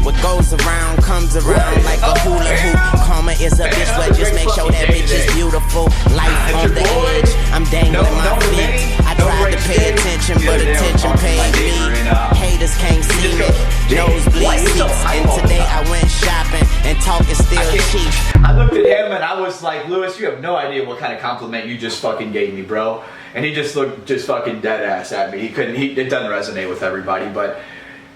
What goes around comes around like a hula hoop. Karma is a bitch, but just make sure that bitch is beautiful. Life on the edge, I'm dangling my feet. I tried to pay attention, but attention paid me. Haters can't see me, nosebleed seats. And today I went shopping, and talk is still cheap. I looked at him and I was like, Lewis, you have no idea what kind of compliment you just fucking gave me, bro. And he just looked just fucking dead ass at me. It doesn't resonate with everybody, but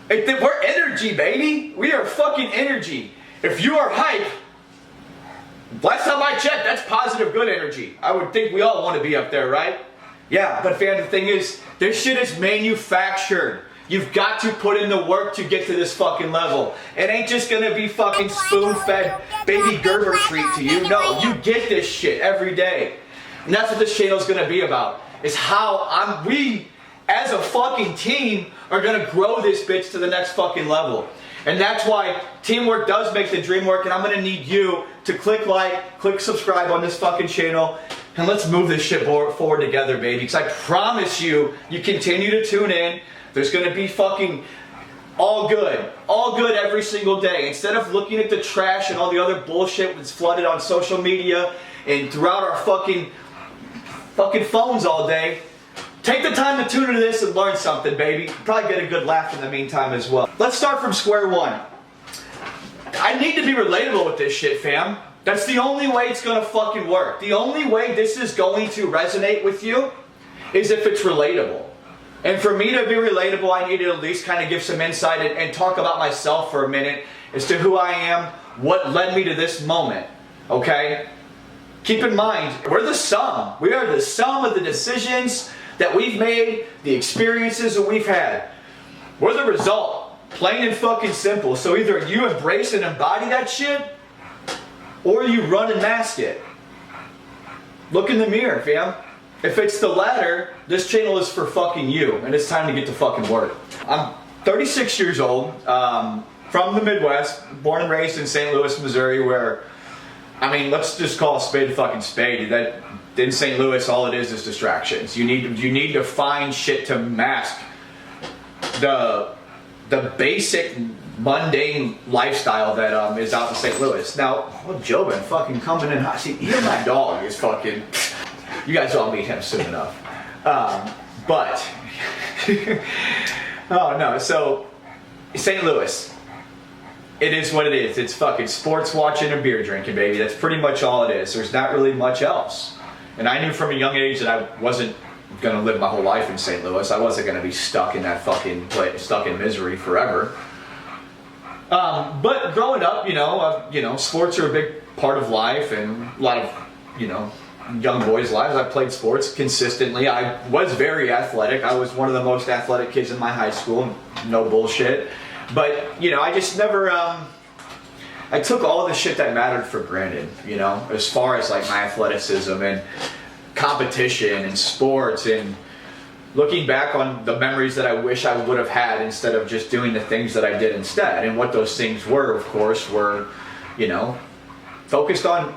we're energy, baby. We are fucking energy. If you are hype, last time I checked, that's positive, good energy. I would think we all want to be up there, right? Yeah, but fam, the thing is, this shit is manufactured. You've got to put in the work to get to this fucking level. It ain't just gonna be fucking spoon-fed baby Gerber treat to you. No, you get this shit every day. And that's what this channel's gonna be about. Is how we, as a fucking team, are gonna grow this bitch to the next fucking level. And that's why teamwork does make the dream work, and I'm gonna need you to click like, click subscribe on this fucking channel, and let's move this shit forward together, baby. Because I promise you, you continue to tune in, there's gonna be fucking all good every single day. Instead of looking at the trash and all the other bullshit that's flooded on social media and throughout our fucking phones all day, take the time to tune into this and learn something, baby. Probably get a good laugh in the meantime as well. Let's start from square one. I need to be relatable with this shit, fam. That's the only way it's gonna fucking work. The only way this is going to resonate with you is if it's relatable. And for me to be relatable, I need to at least kind of give some insight and talk about myself for a minute as to who I am, what led me to this moment, okay? Keep in mind, we're the sum. We are the sum of the decisions that we've made, the experiences that we've had. We're the result, plain and fucking simple. So either you embrace and embody that shit, or you run and mask it. Look in the mirror, fam. If it's the latter, this channel is for fucking you, and it's time to get to fucking work. I'm 36 years old, from the Midwest, born and raised in St. Louis, Missouri, where, I mean, let's just call a spade a fucking spade. That in St. Louis, all it is distractions. You need to find shit to mask the basic mundane lifestyle that is out in St. Louis. Now, Joe been fucking coming in hot. See, even my dog is fucking. You guys all meet him soon enough. But, oh no, so, St. Louis, it is what it is. It's fucking sports watching and beer drinking, baby. That's pretty much all it is. There's not really much else. And I knew from a young age that I wasn't gonna live my whole life in St. Louis. I wasn't gonna be stuck in that fucking place, stuck in misery forever. But growing up, sports are a big part of life, and a lot of, young boys' lives. I played sports consistently. I was very athletic. I was one of the most athletic kids in my high school. No bullshit. But, I just never, I took all the shit that mattered for granted, as far as like my athleticism and competition and sports, and looking back on the memories that I wish I would have had instead of just doing the things that I did instead. And what those things were, of course, were, focused on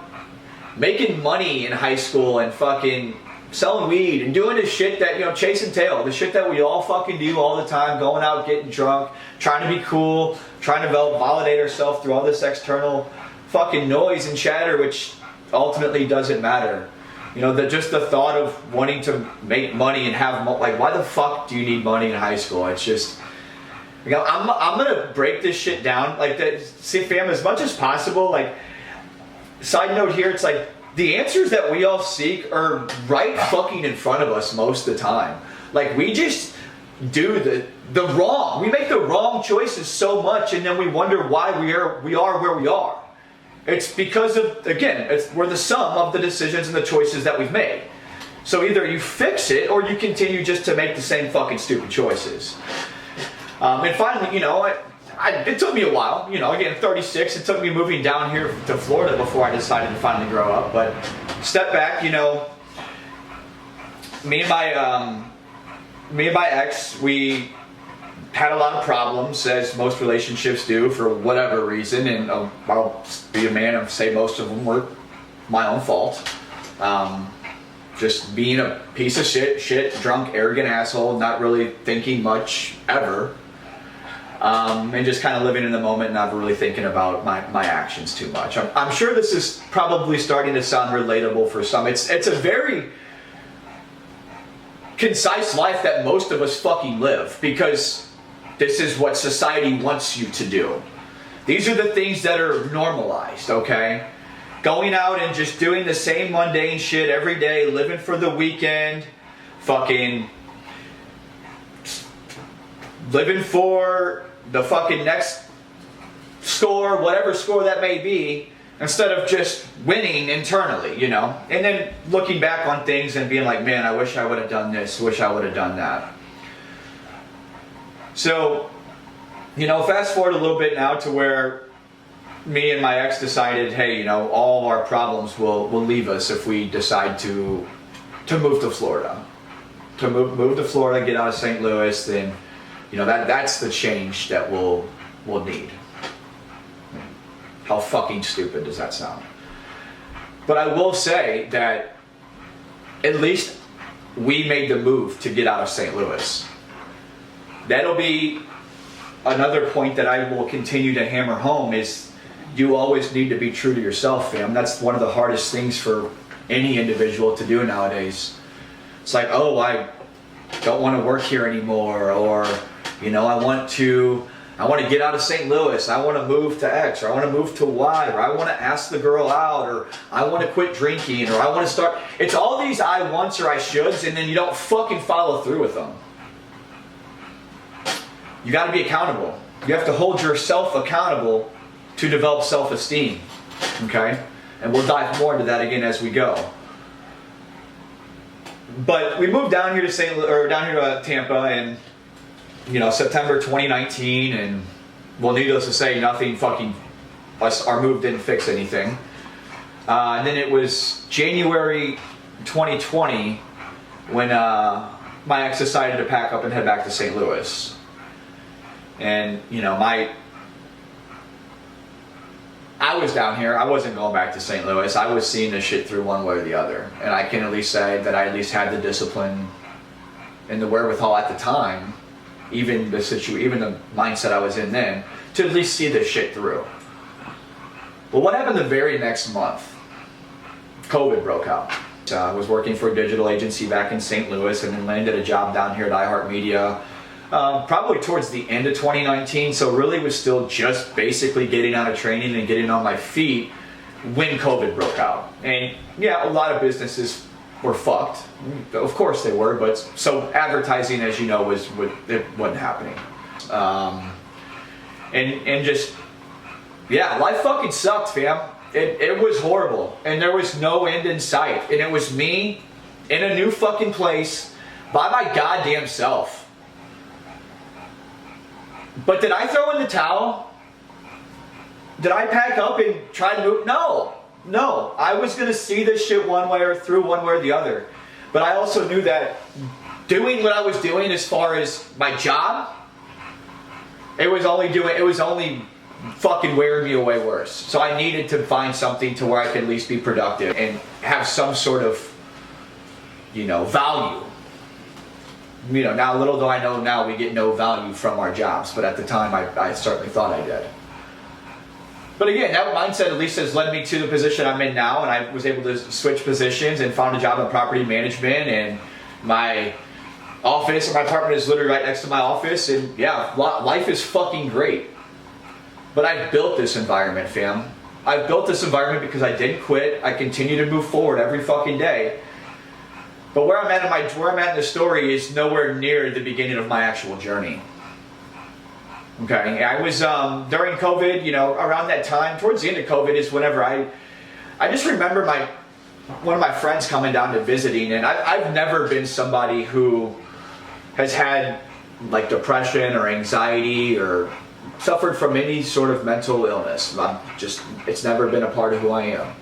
making money in high school and fucking selling weed and doing the shit that, chasing tail, the shit that we all fucking do all the time, going out, getting drunk, trying to be cool, trying to validate ourselves through all this external fucking noise and chatter, which ultimately doesn't matter. Just the thought of wanting to make money and have, like, why the fuck do you need money in high school? It's just, I'm gonna break this shit down, like, see, fam, as much as possible, like, side note here, it's like the answers that we all seek are right fucking in front of us most of the time. Like, we just do the wrong. We make the wrong choices so much, and then we wonder why we are where we are. It's because of, again, we're the sum of the decisions and the choices that we've made. So either you fix it or you continue just to make the same fucking stupid choices. And finally, it took me a while, again, 36, it took me moving down here to Florida before I decided to finally grow up, but step back, me and my ex, we had a lot of problems, as most relationships do, for whatever reason, and I'll be a man and say most of them were my own fault. Just being a piece of shit, drunk, arrogant asshole, not really thinking much ever. and just kind of living in the moment, not really thinking about my actions too much. I'm sure this is probably starting to sound relatable for some. It's a very concise life that most of us fucking live, because this is what society wants you to do. These are the things that are normalized, okay? Going out and just doing the same mundane shit every day, living for the weekend, fucking living for the fucking next score, whatever score that may be, instead of just winning internally, you know? And then looking back on things and being like, man, I wish I would have done this, wish I would have done that. So, you know, fast forward a little bit now to where me and my ex decided, hey, you know, all our problems will leave us if we decide to move to Florida. To move to Florida, get out of St. Louis, then, you know, that's the change that we'll need. How fucking stupid does that sound? But I will say that at least we made the move to get out of St. Louis. That'll be another point that I will continue to hammer home, is you always need to be true to yourself, fam. That's one of the hardest things for any individual to do nowadays. It's like, oh, I don't want to work here anymore, or, you know, I want to get out of St. Louis, I want to move to X, or I want to move to Y, or I want to ask the girl out, or I want to quit drinking, or I want to start. It's all these I wants or I shoulds, and then you don't fucking follow through with them. You got to be accountable. You have to hold yourself accountable to develop self-esteem, okay? And we'll dive more into that again as we go. But we moved down here to Tampa in, you know, September 2019, and well, needless to say, nothing fucking, our move didn't fix anything. And then it was January 2020 when my ex decided to pack up and head back to St. Louis. And, you know, I was down here. I wasn't going back to St. Louis. I was seeing this shit through one way or the other. And I can at least say that I at least had the discipline and the wherewithal at the time, even the mindset I was in then, to at least see this shit through. Well, what happened the very next month? COVID broke out. I was working for a digital agency back in St. Louis, and then landed a job down here at iHeartMedia. Probably towards the end of 2019, so really was still just basically getting out of training and getting on my feet when COVID broke out. And yeah, a lot of businesses were fucked. Of course they were, but so advertising, as you know, it wasn't happening. And just, yeah, life fucking sucked, fam. It was horrible, and there was no end in sight. And it was me in a new fucking place by my goddamn self. But did I throw in the towel? Did I pack up and try to move? No. I was going to see this shit one way or the other. But I also knew that doing what I was doing as far as my job, it was only fucking wearing me away worse. So I needed to find something to where I could at least be productive and have some sort of, you know, value. You know, now little do I know now we get no value from our jobs, but at the time I certainly thought I did. But again, that mindset at least has led me to the position I'm in now, and I was able to switch positions and found a job in property management, and my office, my apartment is literally right next to my office, and yeah, life is fucking great. But I built this environment, fam. I built this environment because I didn't quit. I continue to move forward every fucking day. But where I'm at in the story is nowhere near the beginning of my actual journey. Okay, I was during COVID, you know, around that time, towards the end of COVID is whenever I just remember one of my friends coming down to visiting, and I've never been somebody who has had like depression or anxiety or suffered from any sort of mental illness. It's never been a part of who I am.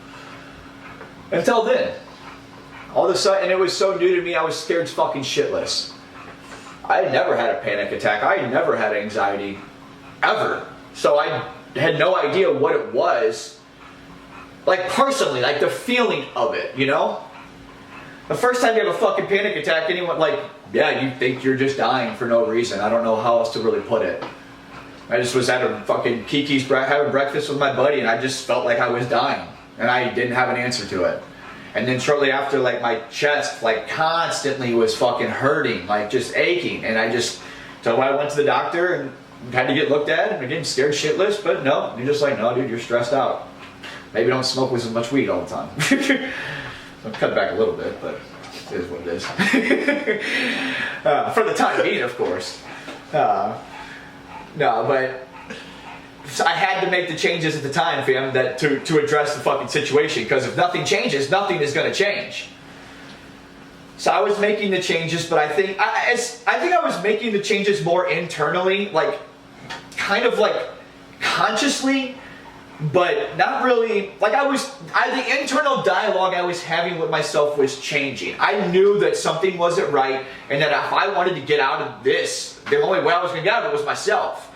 Until then. All of a sudden, and it was so new to me, I was scared fucking shitless. I had never had a panic attack. I had never had anxiety, ever. So I had no idea what it was, like personally, like the feeling of it, you know? The first time you have a fucking panic attack, anyone, like, yeah, you think you're just dying for no reason. I don't know how else to really put it. I just was at a fucking Kiki's having breakfast with my buddy, and I just felt like I was dying, and I didn't have an answer to it. And then shortly after, like my chest, like constantly was fucking hurting, like just aching, and so I went to the doctor and had to get looked at, and again scared shitless, but no, you're just like, no, dude, you're stressed out. Maybe don't smoke with as much weed all the time. I'll cut back a little bit, but it is what it is. For the time being, of course. No, but I had to make the changes at the time, fam, that to address the fucking situation, because if nothing changes, nothing is going to change. So I was making the changes, but I think I was making the changes more internally, like kind of like consciously, but not really. Like the internal dialogue I was having with myself was changing. I knew that something wasn't right, and that if I wanted to get out of this, the only way I was going to get out of it was myself.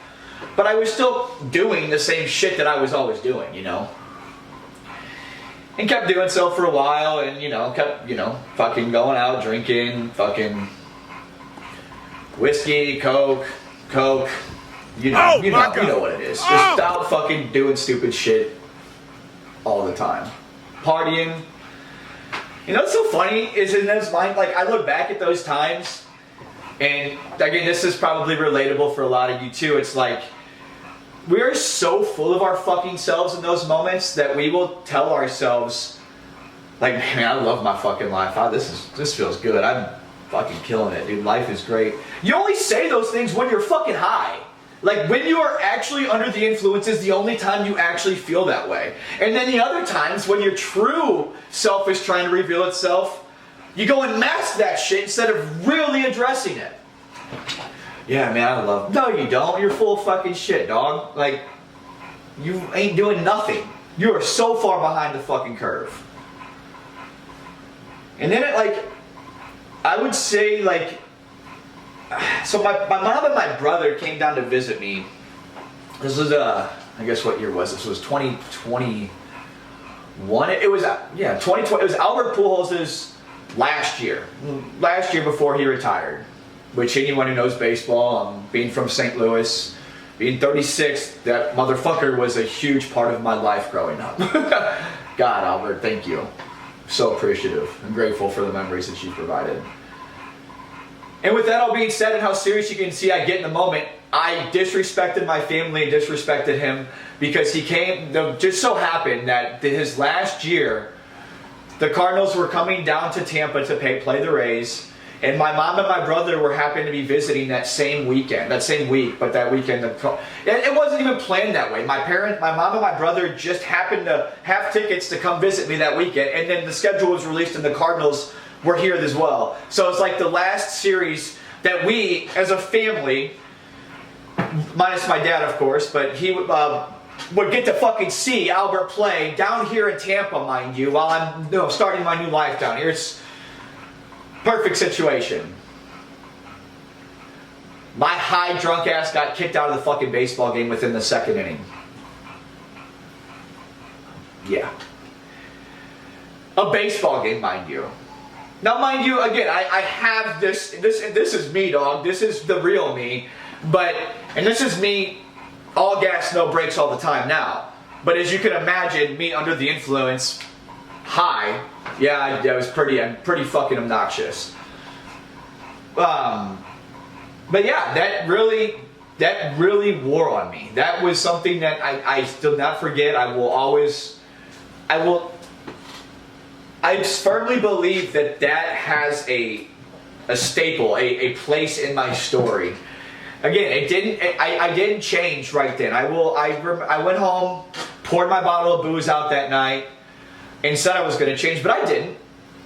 But I was still doing the same shit that I was always doing, you know? And kept doing so for a while, and, kept, fucking going out, drinking, fucking whiskey, coke, you know what it is. Just out fucking doing stupid shit all the time. Partying. You know what's so funny is in those mind, like, I look back at those times, and again, this is probably relatable for a lot of you too. It's like, we are so full of our fucking selves in those moments that we will tell ourselves, like, man, I love my fucking life. This feels good. I'm fucking killing it, dude. Life is great. You only say those things when you're fucking high. Like, when you are actually under the influence is the only time you actually feel that way. And then the other times, when your true self is trying to reveal itself, you go and mask that shit instead of really addressing it. Yeah, man, I love... No, you don't. You're full of fucking shit, dog. Like, you ain't doing nothing. You are so far behind the fucking curve. And then I would say, like... So my mom and my brother came down to visit me. This was, I guess what year was this? It was 2021. It was, 2020. It was Albert Pujols' last year before he retired. Which anyone who knows baseball, being from St. Louis, being 36, that motherfucker was a huge part of my life growing up. God, Albert, thank you. So appreciative and grateful for the memories that you provided. And with that all being said, and how serious you can see I get in the moment, I disrespected my family and disrespected him because he came, just so happened that his last year, the Cardinals were coming down to Tampa to play the Rays. And my mom and my brother were happened to be visiting that same week, but that weekend, it wasn't even planned that way. My mom and my brother just happened to have tickets to come visit me that weekend, and then the schedule was released and the Cardinals were here as well. So it's like the last series that we, as a family, minus my dad, of course, but he would get to fucking see Albert play down here in Tampa, mind you, while I'm starting my new life down here. It's perfect situation. My high drunk ass got kicked out of the fucking baseball game within the second inning. Yeah. A baseball game, mind you. Now, mind you, again, I have this is me, dog. This is the real me. And this is me, all gas, no brakes all the time now. But as you can imagine, me under the influence, high, yeah, I'm pretty fucking obnoxious. But yeah, that really wore on me. That was something that I still not forget. I firmly believe that has a staple, a place in my story. Again, I didn't change right then. I went home, poured my bottle of booze out that night, and said I was going to change, but I didn't.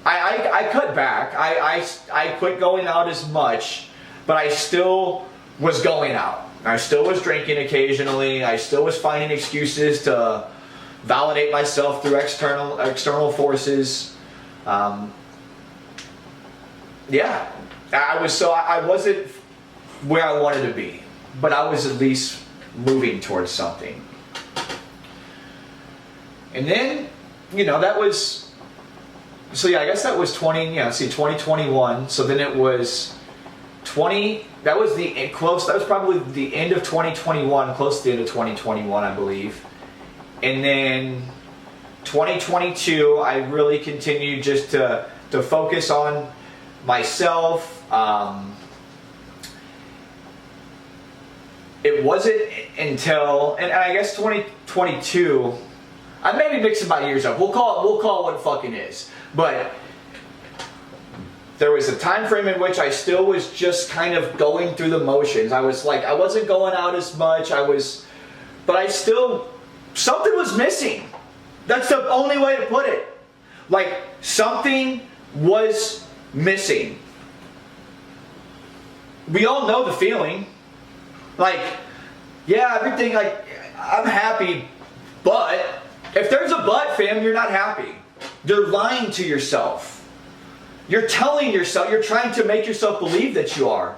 I cut back. I quit going out as much, but I still was going out. I still was drinking occasionally. I still was finding excuses to validate myself through external forces. Yeah, I wasn't where I wanted to be, but I was at least moving towards something. And then, that was, so yeah, I guess that was 2021. So then it was that was probably the end of 2021, close to the end of 2021, I believe. And then 2022, I really continued just to focus on myself. It wasn't until, and I guess 2022, I may be mixing my years up. We'll call it what it fucking is. But there was a time frame in which I still was just kind of going through the motions. I wasn't going out as much. But I still, something was missing. That's the only way to put it. Like, something was missing. We all know the feeling. Like, yeah, everything, like, I'm happy, but if there's a but, fam, you're not happy. You're lying to yourself. You're telling yourself, you're trying to make yourself believe that you are.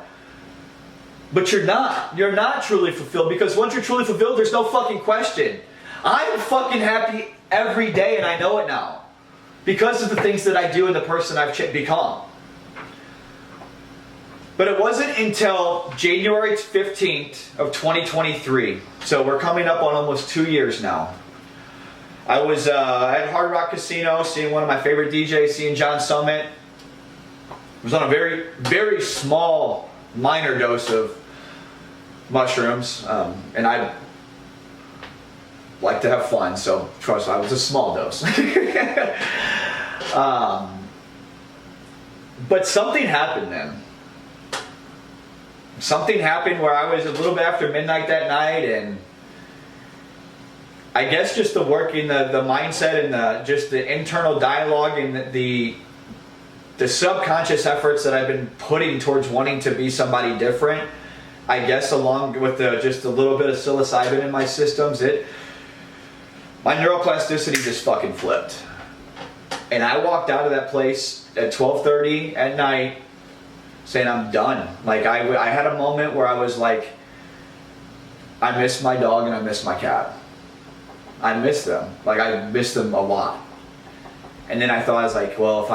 But you're not. You're not truly fulfilled, because once you're truly fulfilled, there's no fucking question. I'm fucking happy every day, and I know it now. Because of the things that I do and the person I've become. But it wasn't until January 15th of 2023, so we're coming up on almost 2 years now. I was at Hard Rock Casino seeing one of my favorite DJs, seeing John Summit. It was on a very, very small, minor dose of mushrooms, and I like to have fun, so trust me, it was a small dose. But something happened then. Something happened where I was a little bit after midnight that night, and I guess just the work in the mindset and just the internal dialogue and the subconscious efforts that I've been putting towards wanting to be somebody different, I guess along with just a little bit of psilocybin in my systems, my neuroplasticity just fucking flipped. And I walked out of that place at 12:30 at night saying I'm done. Like, I had a moment where I was like, I miss my dog and I miss my cat. I miss them. Like, I miss them a lot. And then I thought, I was like, well,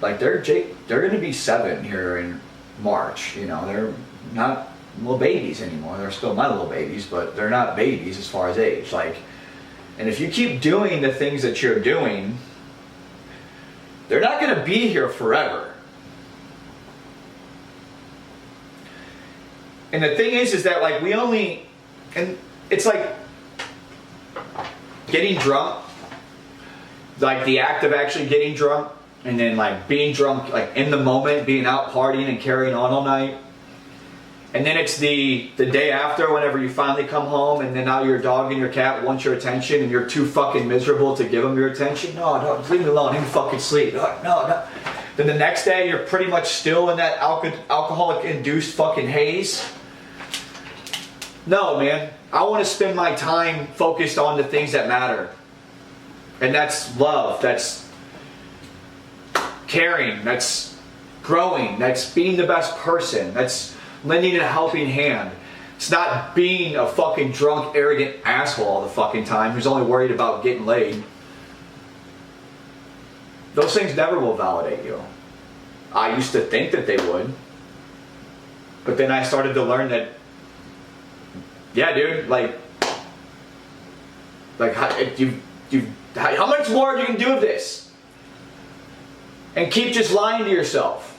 they're going to be 7 here in March. You know, they're not little babies anymore. They're still my little babies, but they're not babies as far as age. Like, and if you keep doing the things that you're doing, they're not going to be here forever. And the thing is that, like, and it's like getting drunk, like the act of actually getting drunk, and then like being drunk, like in the moment, being out partying and carrying on all night. And then it's the day after, whenever you finally come home, and then now your dog and your cat want your attention, and you're too fucking miserable to give them your attention. No, leave me alone, let me fucking sleep. No. Then the next day, you're pretty much still in that alcoholic-induced fucking haze. No, man. I want to spend my time focused on the things that matter. And that's love. That's caring. That's growing. That's being the best person. That's lending a helping hand. It's not being a fucking drunk, arrogant asshole all the fucking time who's only worried about getting laid. Those things never will validate you. I used to think that they would. But then I started to learn that, yeah, dude, how much more you can do of this? And keep just lying to yourself.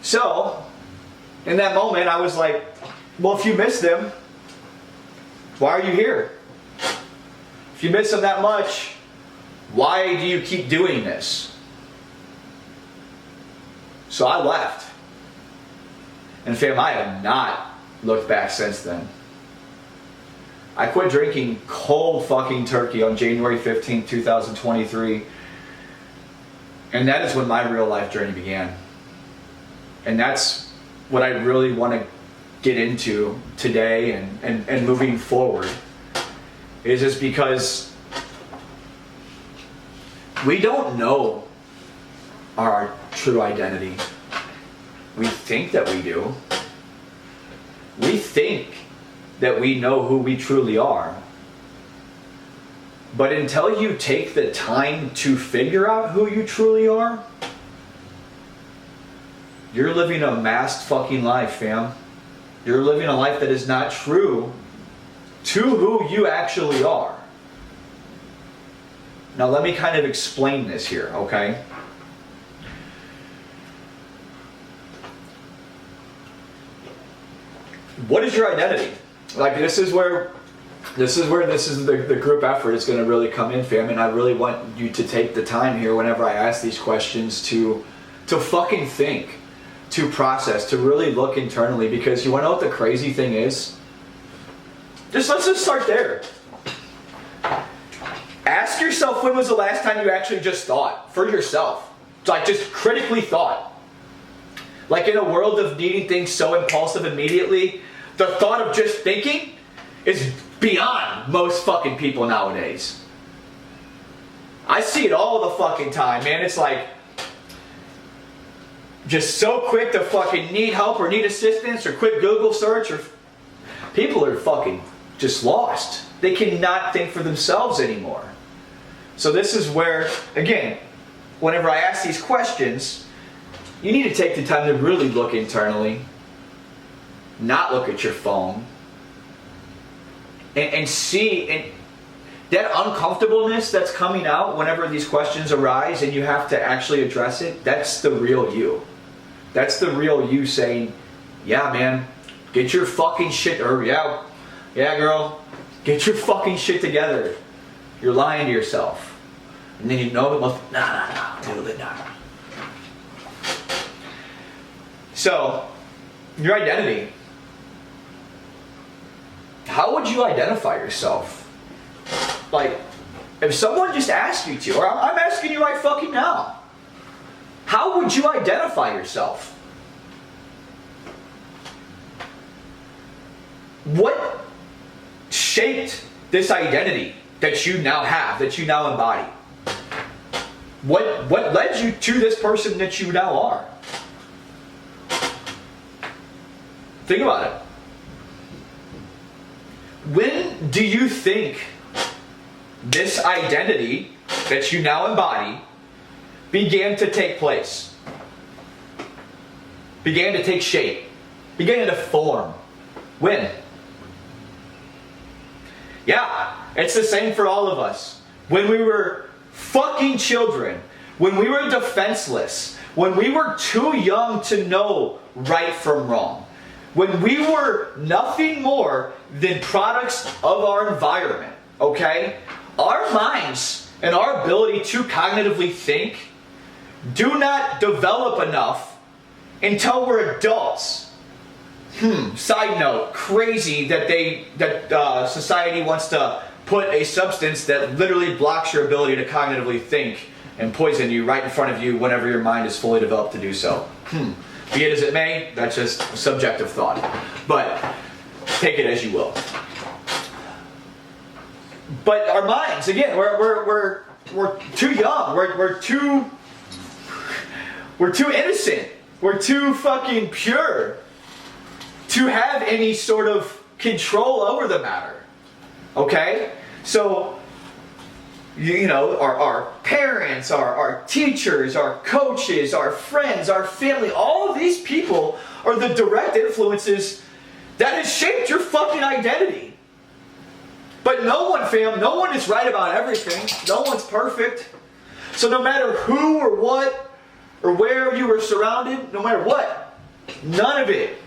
So, in that moment, I was like, well, if you miss them, why are you here? If you miss them that much, why do you keep doing this? So I left. And fam, I have not looked back since then. I quit drinking cold fucking turkey on January 15th, 2023. And that is when my real life journey began. And that's what I really want to get into today and moving forward. Is just because we don't know our true identity. We think that we do. We think that we know who we truly are. But until you take the time to figure out who you truly are, you're living a masked fucking life, fam. You're living a life that is not true to who you actually are. Now let me kind of explain this here, okay? What is your identity? Like this is where the group effort is going to really come in, fam. And I really want you to take the time here whenever I ask these questions to fucking think, to process, to really look internally. Because you want to know what the crazy thing is? Let's just start there. Ask yourself, when was the last time you actually just thought for yourself? Like just critically thought. Like in a world of needing things so impulsive immediately, the thought of just thinking is beyond most fucking people nowadays. I see it all the fucking time, man. It's like just so quick to fucking need help or need assistance or quick Google search, or people are fucking just lost. They cannot think for themselves anymore. So this is where, again, whenever I ask these questions, you need to take the time to really look internally, not look at your phone, and see, and that uncomfortableness that's coming out whenever these questions arise and you have to actually address it, that's the real you. That's the real you saying, yeah man, get your fucking shit, or yeah girl, get your fucking shit together. You're lying to yourself. And then you know it must, nah. So, your identity. How would you identify yourself? Like, if someone just asked you to, or I'm asking you right fucking now, how would you identify yourself? What shaped this identity that you now have, that you now embody? What led you to this person that you now are? Think about it. When do you think this identity that you now embody began to take place? Began to take shape? Began to form? When? Yeah, it's the same for all of us. When we were fucking children, when we were defenseless, when we were too young to know right from wrong, when we were nothing more than products of our environment, okay? Our minds and our ability to cognitively think do not develop enough until we're adults. Side note, crazy that society wants to put a substance that literally blocks your ability to cognitively think and poison you right in front of you whenever your mind is fully developed to do so. Be it as it may, that's just subjective thought. But take it as you will. But our minds, again, we're too young. We're too innocent. We're too fucking pure to have any sort of control over the matter. Okay? So, you know, our parents, our teachers, our coaches, our friends, our family, all of these people are the direct influences that has shaped your fucking identity. But no one, fam, no one is right about everything. No one's perfect. So no matter who or what or where you were surrounded, no matter what, none of it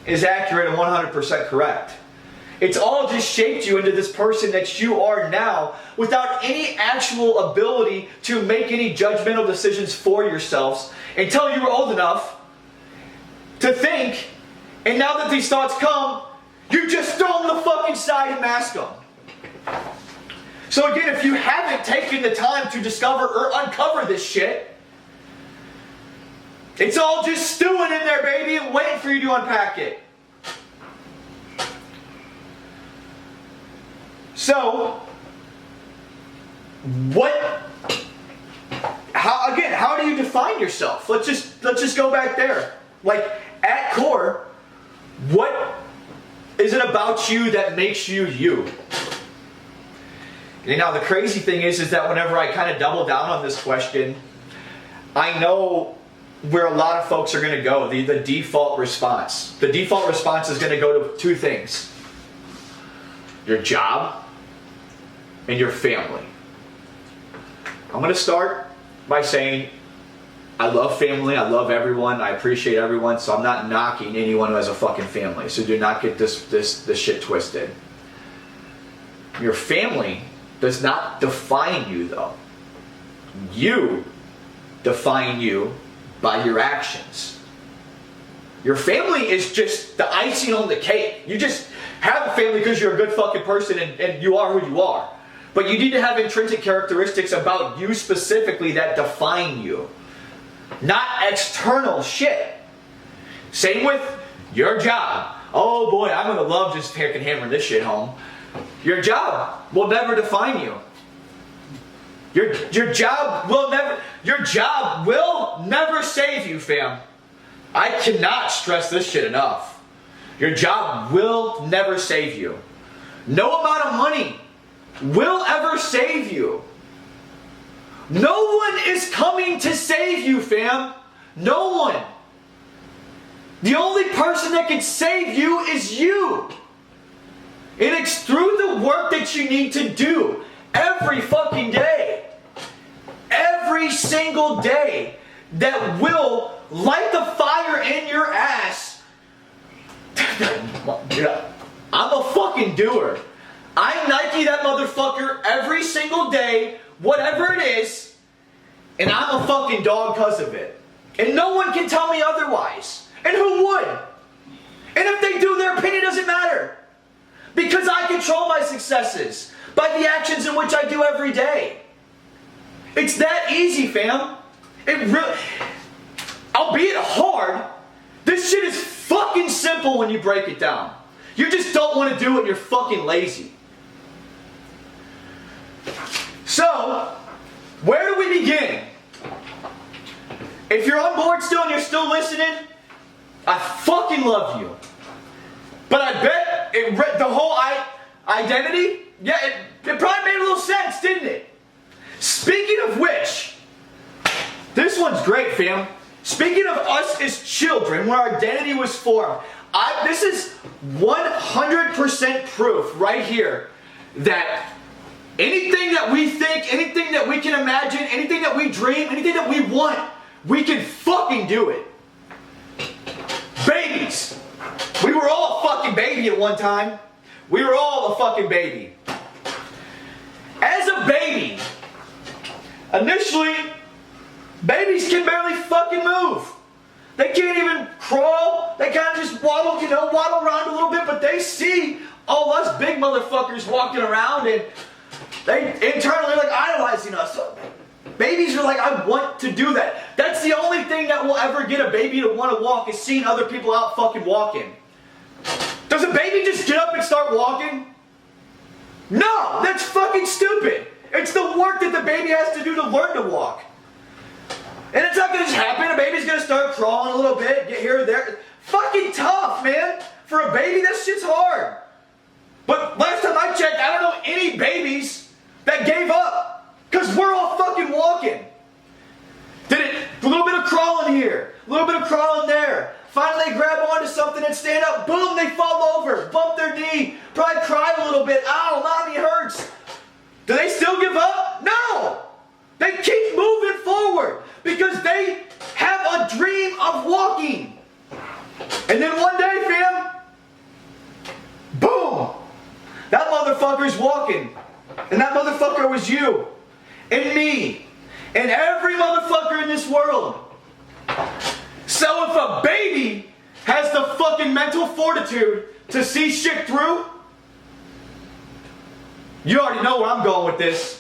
is accurate and 100% correct. It's all just shaped you into this person that you are now without any actual ability to make any judgmental decisions for yourselves until you were old enough to think, and now that these thoughts come, you just throw them the fucking side and mask them. So again, if you haven't taken the time to discover or uncover this shit, it's all just stewing in there, baby, and waiting for you to unpack it. So, how do you define yourself? Let's just go back there. Like, at core, what is it about you that makes you you? And now the crazy thing is that whenever I kind of double down on this question, I know where a lot of folks are going to go, the default response. The default response is going to go to two things. Your job and your family. I'm going to start by saying I love family, I love everyone, I appreciate everyone, so I'm not knocking anyone who has a fucking family. So do not get this shit twisted. Your family does not define you though. You define you by your actions. Your family is just the icing on the cake. You just have a family because you're a good fucking person and you are who you are. But you need to have intrinsic characteristics about you specifically that define you. Not external shit. Same with your job. Oh boy, I'm gonna love just fucking hammering this shit home. Your job will never define you. Your job will never save you, fam. I cannot stress this shit enough. Your job will never save you. No amount of money will ever save you. No one is coming to save you, fam. No one. The only person that can save you is you. And it's through the work that you need to do every fucking day. Every single day that will light the fire in your ass. I'm a fucking doer. I Nike that motherfucker every single day, whatever it is, and I'm a fucking dog because of it. And no one can tell me otherwise. And who would? And if they do, their opinion doesn't matter. Because I control my successes by the actions in which I do every day. It's that easy, fam. It really, albeit hard, this shit is fucking simple when you break it down. You just don't want to do it and you're fucking lazy. So, where do we begin? If you're on board still and you're still listening, I fucking love you. But I bet the whole identity, yeah, it probably made a little sense, didn't it? Speaking of which, this one's great, fam. Speaking of us as children, where our identity was formed, this is 100% proof right here that anything that we think, anything that we can imagine, anything that we dream, anything that we want, we can fucking do it. Babies. We were all a fucking baby at one time. We were all a fucking baby. As a baby, initially, babies can barely fucking move. They can't even crawl. They kind of just waddle around a little bit, but they see all us big motherfuckers walking around and they internally like idolizing us. So babies are like, I want to do that. That's the only thing that will ever get a baby to want to walk is seeing other people out fucking walking. Does a baby just get up and start walking? No, that's fucking stupid. It's the work that the baby has to do to learn to walk. And it's not going to just happen. A baby's going to start crawling a little bit, get here or there. Fucking tough, man. For a baby, that shit's hard. But last time I checked, I don't know any babies that gave up. Because we're all fucking walking. Did it? A little bit of crawling here. A little bit of crawling there. Finally they grab onto something and stand up. Boom, they fall over. Bump their knee. Probably cry a little bit. Ow, mommy hurts. Do they still give up? No. They keep moving forward. Because they have a dream of walking. And then one day, fam, boom, that motherfucker's walking. And that motherfucker was you. And me. And every motherfucker in this world. So if a baby has the fucking mental fortitude to see shit through, you already know where I'm going with this.